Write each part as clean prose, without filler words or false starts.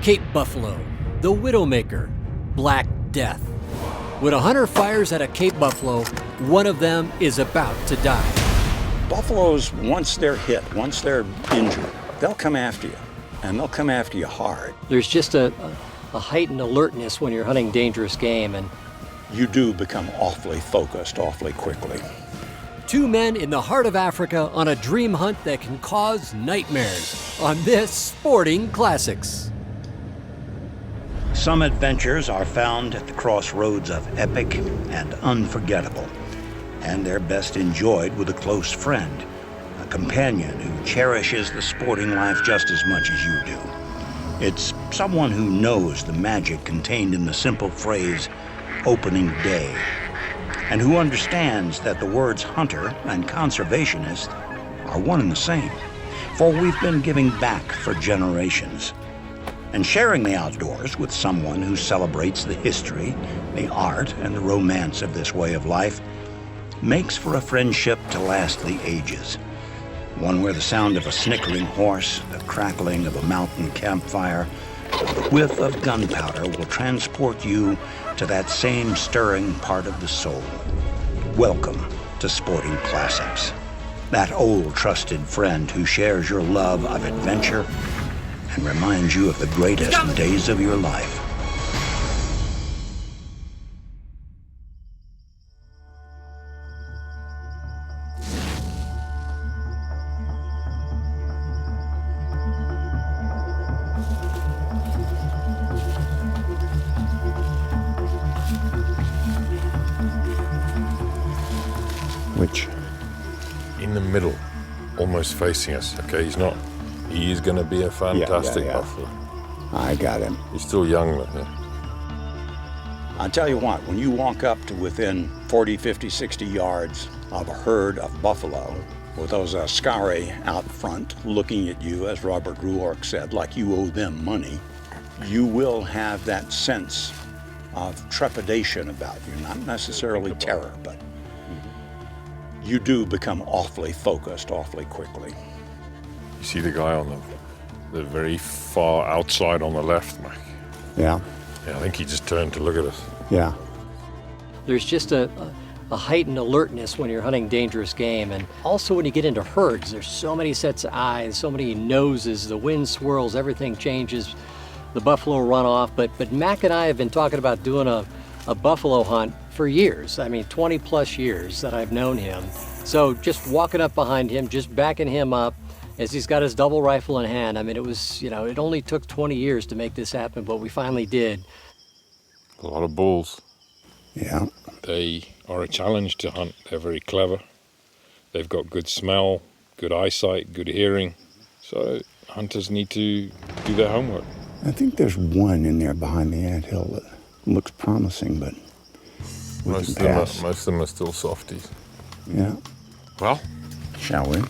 Cape buffalo, the widowmaker, Black Death. When a hunter fires at a Cape buffalo, one of them is about to die. Buffaloes, once they're hit, once they're injured, they'll come after you, and they'll come after you hard. There's just a heightened alertness when you're hunting dangerous game, and you do become awfully focused awfully quickly. Two men in the heart of Africa on a dream hunt that can cause nightmares on this Sporting Classics. Some adventures are found at the crossroads of epic and unforgettable, and they're best enjoyed with a close friend, a companion who cherishes the sporting life just as much as you do. It's someone who knows the magic contained in the simple phrase, opening day, and who understands that the words hunter and conservationist are one and the same, for we've been giving back for generations. And sharing the outdoors with someone who celebrates the history, the art, and the romance of this way of life makes for a friendship to last the ages. One where the sound of a snickering horse, the crackling of a mountain campfire, the whiff of gunpowder will transport you to that same stirring part of the soul. Welcome to Sporting Classics. That old trusted friend who shares your love of adventure and reminds you of the greatest days of your life. Which? In the middle, almost facing us. Okay, he is going to be a fantastic buffalo. I got him. He's still young, though. Yeah. I'll tell you what, when you walk up to within 40, 50, 60 yards of a herd of buffalo, with those askari out front looking at you, as Robert Ruark said, like you owe them money, you will have that sense of trepidation about you, not necessarily terror, but you do become awfully focused awfully quickly. You see the guy on the very far outside on the left, Mike? Yeah. Yeah, I think he just turned to look at us. Yeah. There's just a heightened alertness when you're hunting dangerous game, and also when you get into herds, there's so many sets of eyes, so many noses, the wind swirls, everything changes, the buffalo run off. But Mac and I have been talking about doing a buffalo hunt for years. I mean, 20 plus years that I've known him. So just walking up behind him, just backing him up as he's got his double rifle in hand. I mean, it was, it only took 20 years to make this happen, but we finally did. A lot of bulls. Yeah. They are a challenge to hunt. They're very clever. They've got good smell, good eyesight, good hearing. So hunters need to do their homework. I think there's one in there behind the anthill that looks promising, but most of them are still softies. Yeah. Well, shall we?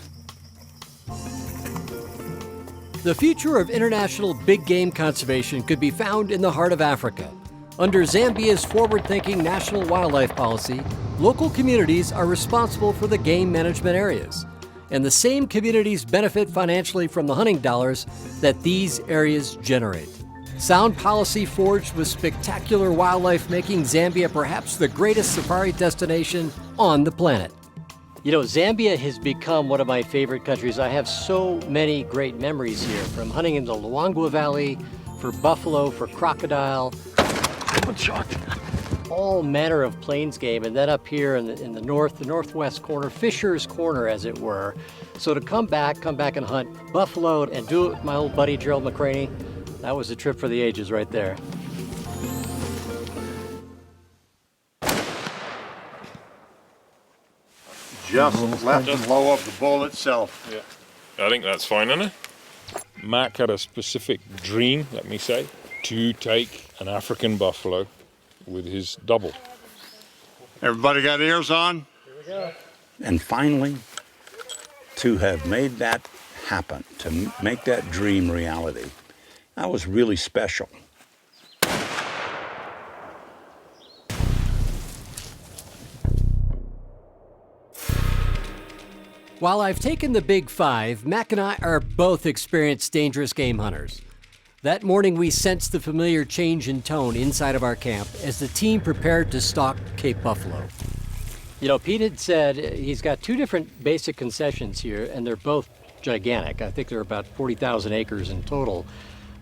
The future of international big game conservation could be found in the heart of Africa. Under Zambia's forward-thinking national wildlife policy, local communities are responsible for the game management areas, and the same communities benefit financially from the hunting dollars that these areas generate. Sound policy forged with spectacular wildlife, making Zambia perhaps the greatest safari destination on the planet. Zambia has become one of my favorite countries. I have so many great memories here, from hunting in the Luangwa Valley, for buffalo, for crocodile, all manner of plains game, and then up here in the northwest corner, Fisher's Corner, as it were. So to come back and hunt buffalo and do it with my old buddy Gerald McRaney, that was a trip for the ages right there. Just left and low of the bull itself. Yeah, I think that's fine, isn't it? Mac had a specific dream, let me say, to take an African buffalo with his double. Everybody got ears on? Here we go. And finally, to have made that happen, to make that dream reality, that was really special. While I've taken the Big Five, Mac and I are both experienced dangerous game hunters. That morning, we sensed the familiar change in tone inside of our camp as the team prepared to stalk Cape Buffalo. You know, Pete had said he's got two different basic concessions here, and they're both gigantic. I think they're about 40,000 acres in total.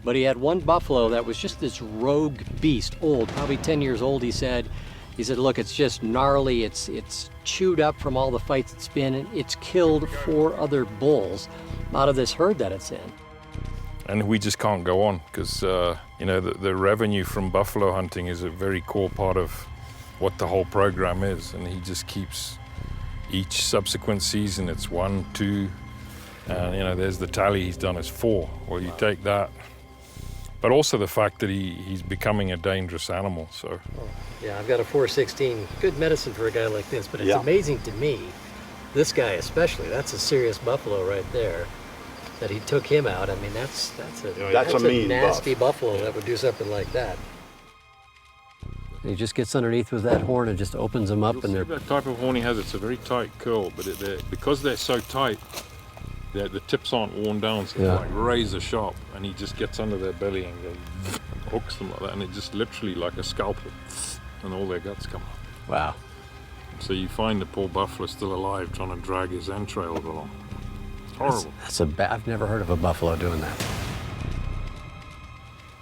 But he had one buffalo that was just this rogue beast, old, probably 10 years old, he said. He said, look, it's just gnarly, it's chewed up from all the fights it's been, and it's killed 4 other bulls out of this herd that it's in. And we just can't go on because, you know, the revenue from buffalo hunting is a very core part of what the whole program is. And he just keeps each subsequent season, it's 1, 2, and, you know, there's the tally he's done is 4. Well, you take that. But also the fact that he's becoming a dangerous animal, so. Yeah, I've got a 416, good medicine for a guy like this, but it's amazing to me, this guy especially, that's a serious buffalo right there, that he took him out. I mean, that's a mean nasty buffalo that would do something like that. He just gets underneath with that horn and just opens them up, and they're... That type of horn he has, it's a very tight curl, but because they're so tight, the tips aren't worn down, so they're like razor sharp, and he just gets under their belly and goes, hooks them like that, and it just literally like a scalpel, and all their guts come out. Wow. So you find the poor buffalo still alive trying to drag his entrails along. It's horrible. I've never heard of a buffalo doing that.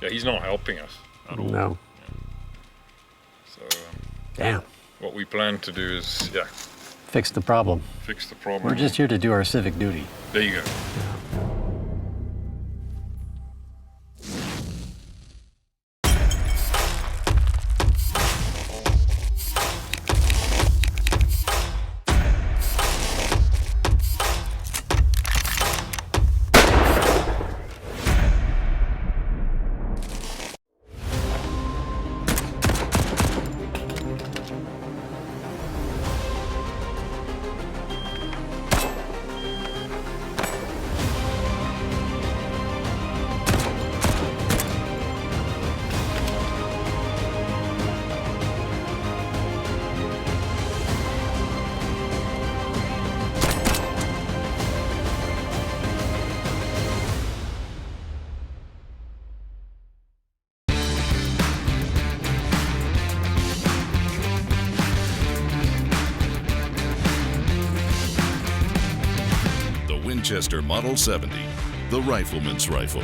Yeah, he's not helping us at all. No. So, damn. What we plan to do is, Fix the problem. fix the problem. We're just here to do our civic duty. There you go. Winchester Model 70, the rifleman's rifle.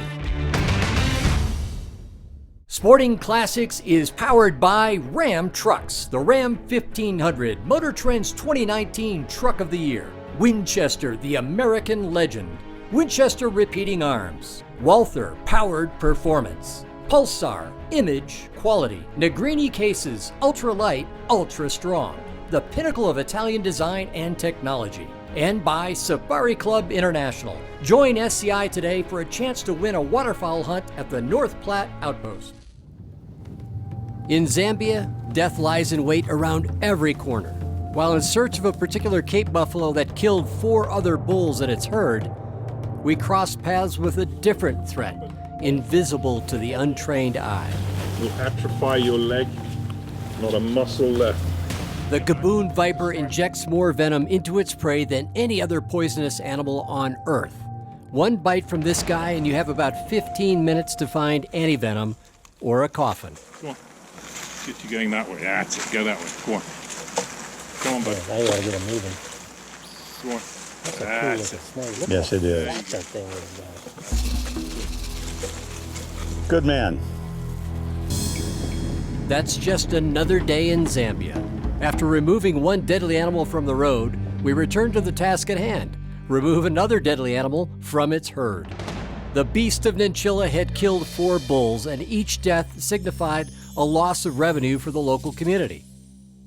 Sporting Classics is powered by Ram Trucks, the Ram 1500, Motor Trend's 2019 Truck of the Year. Winchester, the American legend. Winchester Repeating Arms. Walther Powered Performance. Pulsar Image Quality. Negrini Cases, ultra light, ultra strong. The pinnacle of Italian design and technology. And by Safari Club International. Join SCI today for a chance to win a waterfowl hunt at the North Platte Outpost. In Zambia, death lies in wait around every corner. While in search of a particular Cape buffalo that killed 4 other bulls in its herd, we crossed paths with a different threat, invisible to the untrained eye. Will atrophy your leg, not a muscle left. The gaboon viper injects more venom into its prey than any other poisonous animal on Earth. One bite from this guy and you have about 15 minutes to find antivenom or a coffin. Come on. Get you going that way. That's it. Go that way. Come on. Come on, buddy. Now you gotta get him moving. Come on. That's a cool looking snake. Look Yes, how it is. fat that thing is. Good man. That's just another day in Zambia. After removing one deadly animal from the road, we return to the task at hand. Remove another deadly animal from its herd. The beast of Nchila had killed 4 bulls, and each death signified a loss of revenue for the local community.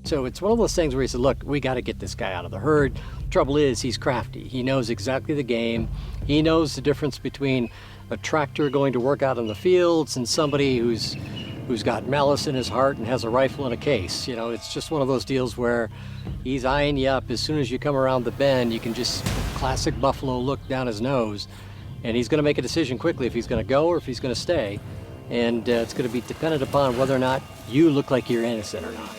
So it's one of those things where he said, look, we got to get this guy out of the herd. Trouble is, he's crafty. He knows exactly the game. He knows the difference between a tractor going to work out in the fields and somebody who's got malice in his heart and has a rifle in a case. You know, it's just one of those deals where he's eyeing you up. As soon as you come around the bend, you can just classic buffalo look down his nose, and he's going to make a decision quickly if he's going to go or if he's going to stay. And it's going to be dependent upon whether or not you look like you're innocent or not.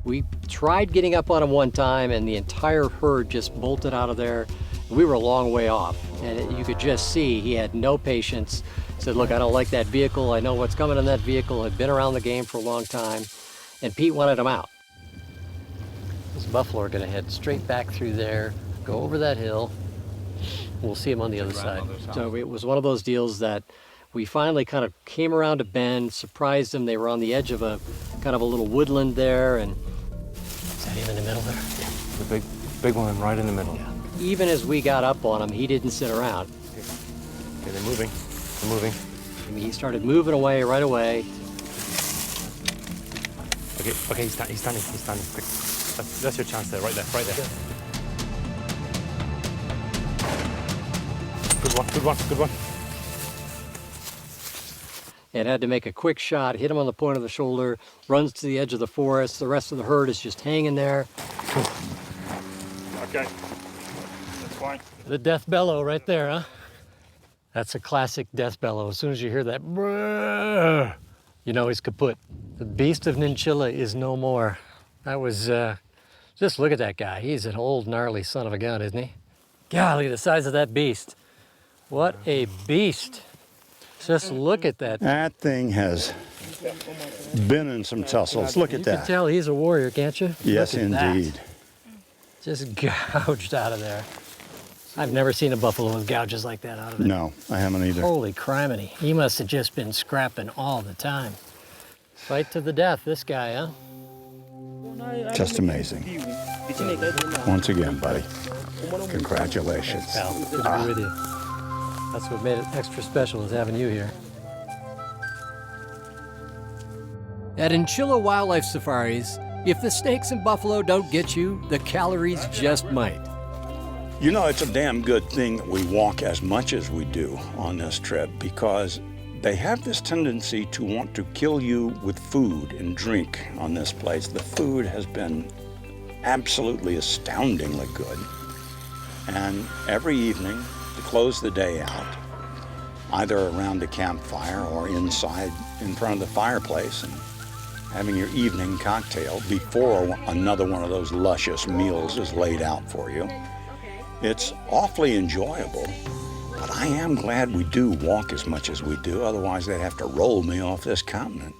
We tried getting up on him one time, and the entire herd just bolted out of there. We were a long way off, and you could just see he had no patience. He said, look, I don't like that vehicle. I know what's coming in that vehicle. I've been around the game for a long time. And Pete wanted him out. This buffalo are going to head straight back through there, go over that hill. We'll see him on the other side. So it was one of those deals that we finally kind of came around a bend, surprised them. They were on the edge of a kind of a little woodland there, and is that him in the middle there? Yeah, the big one right in the middle. Yeah. Even as we got up on him, he didn't sit around. Okay, they're moving. They're moving. I mean, he started moving away right away. Okay, he's standing. Quick. That's your chance there, right there. Good one. And had to make a quick shot, hit him on the point of the shoulder, runs to the edge of the forest. The rest of the herd is just hanging there. Okay, that's fine. The death bellow right there, huh? That's a classic death bellow. As soon as you hear that, brrr, you know he's kaput. The beast of Nchila is no more. That was, just look at that guy. He's an old, gnarly son of a gun, isn't he? Golly, the size of that beast. What a beast. Just look at that. That thing has been in some tussles. Look at You that. can tell he's a warrior, can't you? Yes, Look at that. indeed. Just gouged out of there. I've never seen a buffalo with gouges like that out of it. No, I haven't either. Holy criminy. He must have just been scrapping all the time. Fight to the death, this guy, huh? Just amazing. Once again, buddy. Congratulations. Pal, good to be with you. That's what made it extra special, is having you here. At Nchila Wildlife Safaris, if the snakes and buffalo don't get you, the calories just might. You know, it's a damn good thing that we walk as much as we do on this trip, because they have this tendency to want to kill you with food and drink on this place. The food has been absolutely astoundingly good. And every evening, to close the day out, either around a campfire or inside in front of the fireplace and having your evening cocktail before another one of those luscious meals is laid out for you. It's awfully enjoyable, but I am glad we do walk as much as we do, otherwise they'd have to roll me off this continent.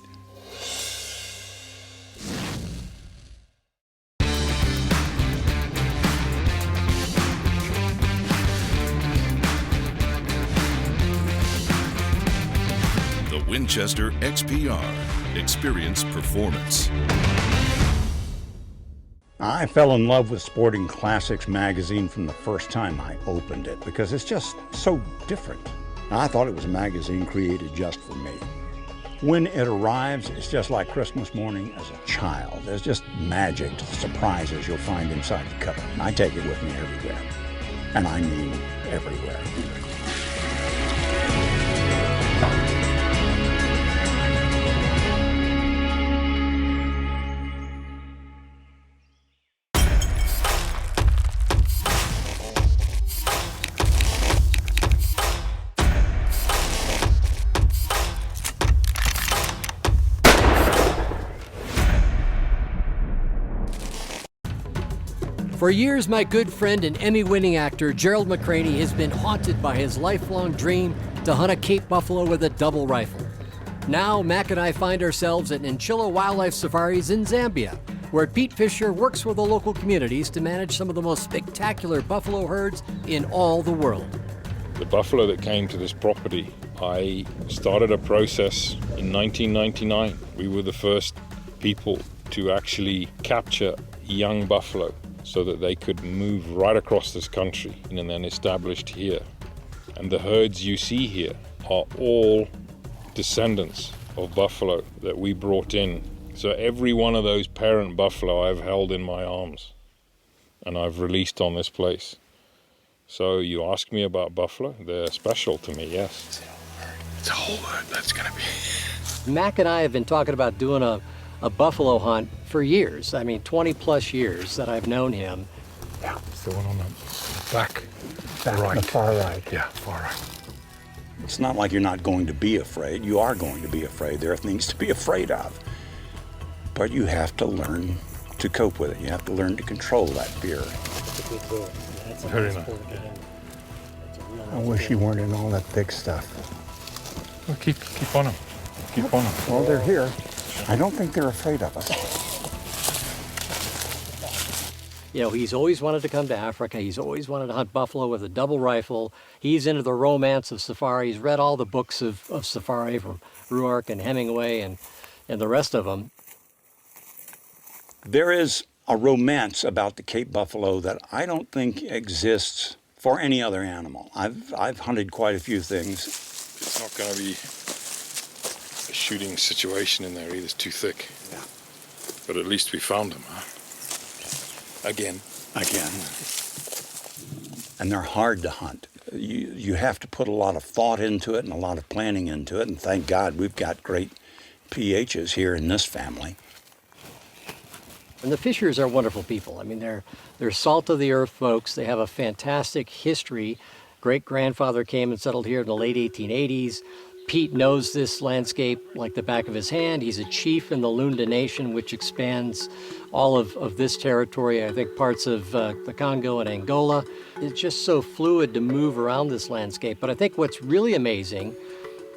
The Winchester XPR. Experience performance. I fell in love with Sporting Classics magazine from the first time I opened it because it's just so different. I thought it was a magazine created just for me. When it arrives, it's just like Christmas morning as a child. There's just magic to the surprises you'll find inside the cover. I take it with me everywhere, and I mean everywhere. For years, my good friend and Emmy-winning actor Gerald McRaney has been haunted by his lifelong dream to hunt a Cape buffalo with a double rifle. Now, Mac and I find ourselves at Nchila Wildlife Safaris in Zambia, where Pete Fisher works with the local communities to manage some of the most spectacular buffalo herds in all the world. The buffalo that came to this property, I started a process in 1999. We were the first people to actually capture young buffalo so that they could move right across this country and then established here. And the herds you see here are all descendants of buffalo that we brought in. So every one of those parent buffalo I've held in my arms and I've released on this place. So you ask me about buffalo, they're special to me, yes. It's a whole herd that's gonna be. Mac and I have been talking about doing a buffalo hunt for years. I mean, 20 plus years that I've known him. Yeah, it's the one on the back right. The far right. Yeah, far right. It's not like you're not going to be afraid. You are going to be afraid. There are things to be afraid of. But you have to learn to cope with it. You have to learn to control that fear. Very nice. I wish you weren't in all that thick stuff. Well, keep on them. Keep on them. Well, they're here. I don't think they're afraid of us. You know, he's always wanted to come to Africa. He's always wanted to hunt buffalo with a double rifle. He's into the romance of safari. He's read all the books of safari from Ruark and Hemingway and the rest of them. There is a romance about the Cape buffalo that I don't think exists for any other animal. I've hunted quite a few things. It's not going to be a shooting situation in there either. It's too thick. Yeah. But at least we found them, huh? Again. And they're hard to hunt. You have to put a lot of thought into it and a lot of planning into it, and thank God we've got great PHs here in this family. And the Fishers are wonderful people. I mean, they're salt of the earth folks. They have a fantastic history. Great-grandfather came and settled here in the late 1880s. Pete knows this landscape like the back of his hand. He's a chief in the Lunda Nation, which expands all of this territory, I think parts of the Congo and Angola. It's just so fluid to move around this landscape. But I think what's really amazing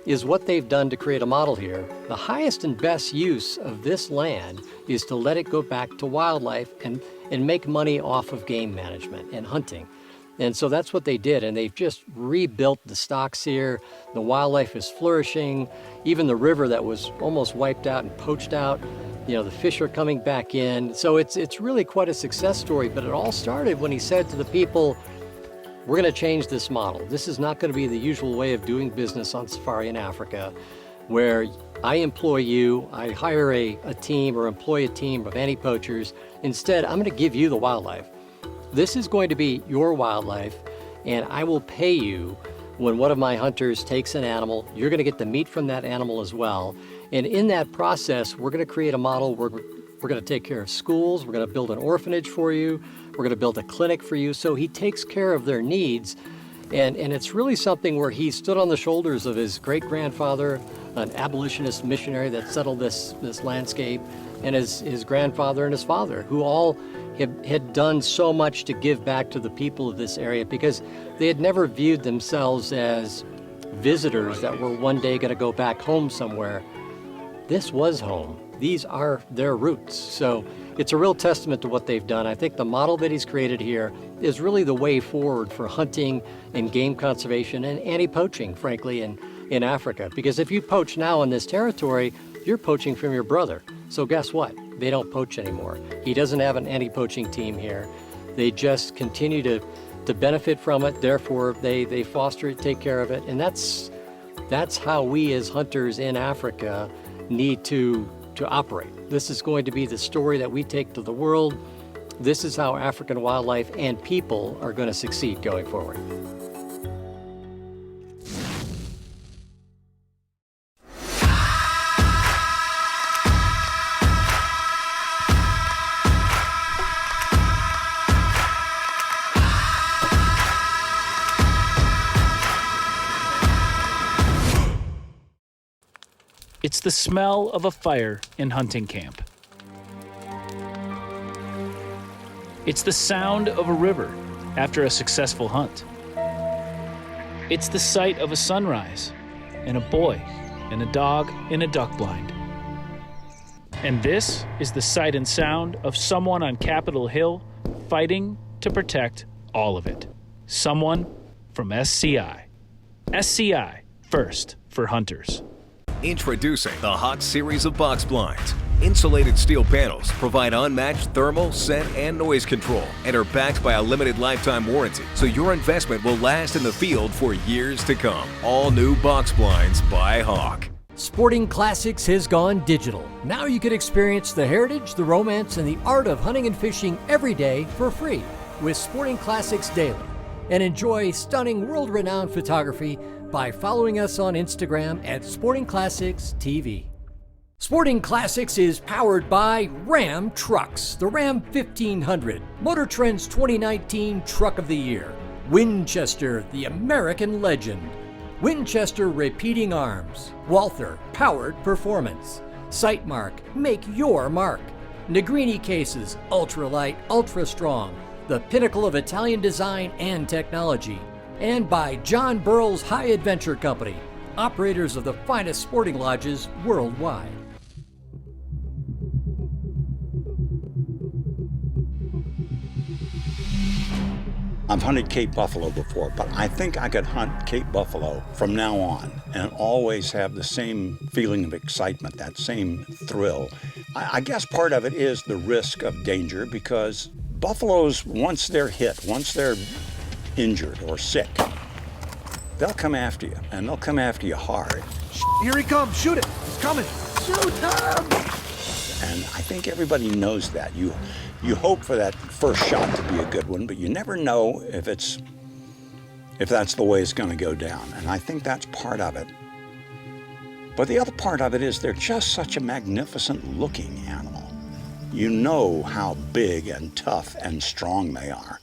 is what they've done to create a model here. The highest and best use of this land is to let it go back to wildlife and make money off of game management and hunting. And so that's what they did, and they've just rebuilt the stocks here. The wildlife is flourishing. Even the river that was almost wiped out and poached out, you know, the fish are coming back in. So it's really quite a success story, but it all started when he said to the people, we're going to change this model. This is not going to be the usual way of doing business on safari in Africa, where I employ you, I hire a team or employ a team of anti-poachers. Instead, I'm going to give you the wildlife. This is going to be your wildlife, and I will pay you when one of my hunters takes an animal. You're going to get the meat from that animal as well. And in that process, we're going to create a model where we're going to take care of schools. We're going to build an orphanage for you. We're going to build a clinic for you. So he takes care of their needs. And it's really something where he stood on the shoulders of his great-grandfather, an abolitionist missionary that settled this landscape, and his grandfather and his father, who all had done so much to give back to the people of this area because they had never viewed themselves as visitors that were one day going to go back home somewhere. This was home. These are their roots. So it's a real testament to what they've done. I think the model that he's created here is really the way forward for hunting and game conservation and anti-poaching, frankly, in Africa. Because if you poach now in this territory, you're poaching from your brother. So guess what? They don't poach anymore. He doesn't have an anti-poaching team here. They just continue to benefit from it. Therefore, they foster it, take care of it. And that's how we as hunters in Africa need to operate. This is going to be the story that we take to the world. This is how African wildlife and people are going to succeed going forward. It's the smell of a fire in hunting camp. It's the sound of a river after a successful hunt. It's the sight of a sunrise and a boy and a dog in a duck blind. And this is the sight and sound of someone on Capitol Hill fighting to protect all of it. Someone from SCI. SCI, first for hunters. Introducing the Hot series of box blinds. Insulated steel panels provide unmatched thermal, scent, and noise control and are backed by a limited lifetime warranty, so your investment will last in the field for years to come. All new box blinds by Hawk. Sporting Classics has gone digital. Now you can experience the heritage, the romance, and the art of hunting and fishing every day for free with Sporting Classics Daily. And enjoy stunning world-renowned photography by following us on Instagram at Sporting Classics TV. Sporting Classics is powered by Ram Trucks, the Ram 1500, Motor Trend's 2019 Truck of the Year, Winchester, the American legend, Winchester Repeating Arms, Walther Powered Performance, Sightmark, make your mark, Negrini Cases, ultralight, ultra strong, the pinnacle of Italian design and technology, and by John Burrell's High Adventure Company, operators of the finest sporting lodges worldwide. I've hunted Cape buffalo before, but I think I could hunt Cape buffalo from now on and always have the same feeling of excitement, that same thrill. I guess part of it is the risk of danger, because buffaloes, once they're hit, once they're injured or sick, they'll come after you, and they'll come after you hard. Here he comes, shoot it, it's coming. Shoot him! And I think everybody knows that. You hope for that first shot to be a good one, but you never know if that's the way it's going to go down. And I think that's part of it. But the other part of it is they're just such a magnificent looking animal. You know how big and tough and strong they are.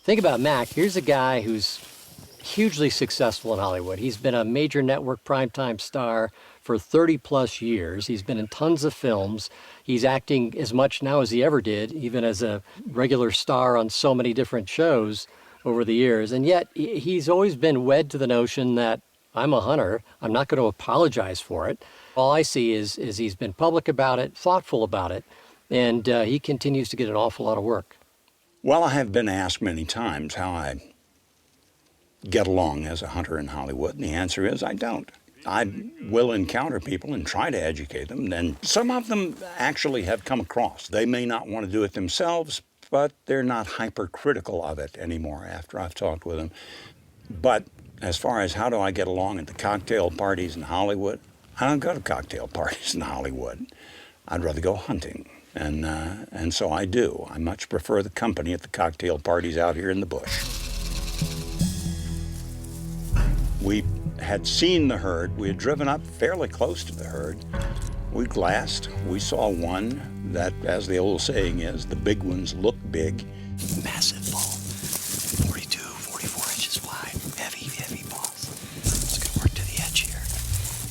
Think about Mac. Here's a guy who's hugely successful in Hollywood. He's been a major network primetime star for 30 plus years. He's been in tons of films. He's acting as much now as he ever did, even as a regular star on so many different shows over the years. And yet he's always been wed to the notion that I'm a hunter. I'm not going to apologize for it. All I see is he's been public about it, thoughtful about it, and he continues to get an awful lot of work. Well, I have been asked many times how I get along as a hunter in Hollywood, and the answer is I don't. I will encounter people and try to educate them, and some of them actually have come across. They may not want to do it themselves, but they're not hypercritical of it anymore after I've talked with them. But as far as how do I get along at the cocktail parties in Hollywood, I don't go to cocktail parties in Hollywood. I'd rather go hunting, and so I do. I much prefer the company at the cocktail parties out here in the bush. We had seen the herd. We had driven up fairly close to the herd. We glassed. We saw one that, as the old saying is, the big ones look big. Massive bull, 42, 44 inches wide, heavy balls. Just gonna work to the edge here.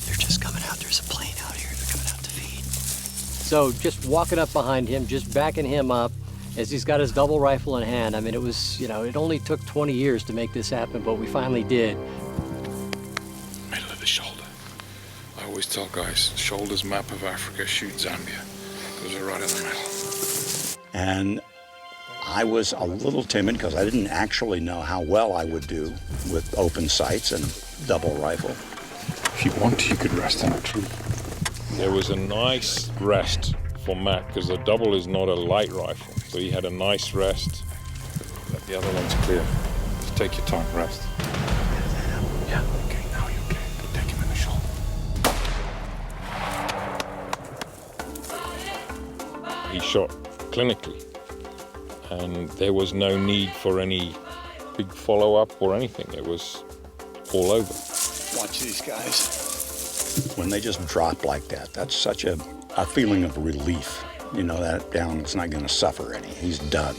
They're just coming out. There's a plane out here. They're coming out to feed. So just walking up behind him, just backing him up as he's got his double rifle in hand. I mean, it was, it only took 20 years to make this happen, but we finally did. Middle of the shoulder. I always tell guys, shoulders map of Africa, shoot Zambia. Those are right in the middle. And I was a little timid because I didn't actually know how well I would do with open sights and double rifle. If you want, you could rest in a tree. There was a nice rest for Matt because the double is not a light rifle. So he had a nice rest. Let the other one's clear. Just take your time, rest. Yeah. Okay, now you're okay. Take him in the shoulder. He shot clinically, and there was no need for any big follow-up or anything. It was all over. Watch these guys. When they just drop like that, that's such a feeling of relief. You know, that down is not going to suffer any. He's done.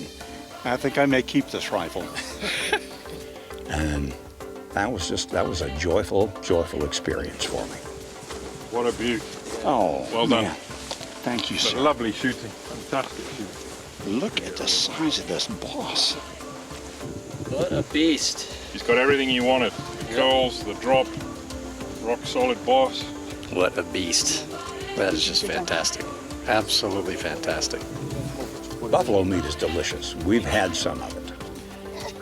I think I may keep this rifle. And that was a joyful experience for me. What a beaut. Oh, well done. Man. Thank you, sir. Lovely shooting. Fantastic shooting. Look at the size of this boss. What a beast. He's got everything he wanted. The curls, the drop, rock solid boss. What a beast. That is just fantastic. Absolutely fantastic. Buffalo meat is delicious. We've had some of it.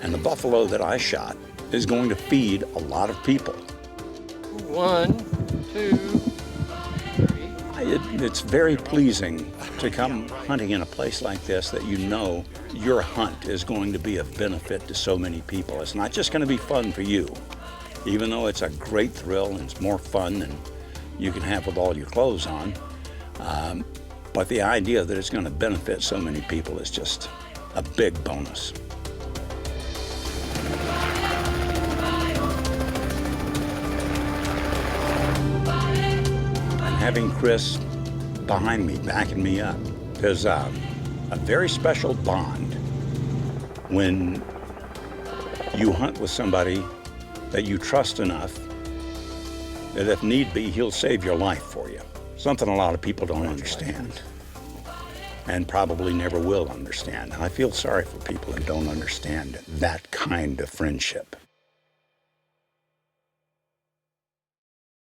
And the buffalo that I shot is going to feed a lot of people. 1, 2, 3. It's very pleasing to come hunting in a place like this that you know your hunt is going to be of benefit to so many people. It's not just going to be fun for you, even though it's a great thrill and it's more fun than you can have with all your clothes on. But the idea that it's going to benefit so many people is just a big bonus. And having Chris behind me, backing me up, there's a very special bond when you hunt with somebody that you trust enough that if need be, he'll save your life for you. Something a lot of people don't understand. and probably never will understand. I feel sorry for people who don't understand that kind of friendship.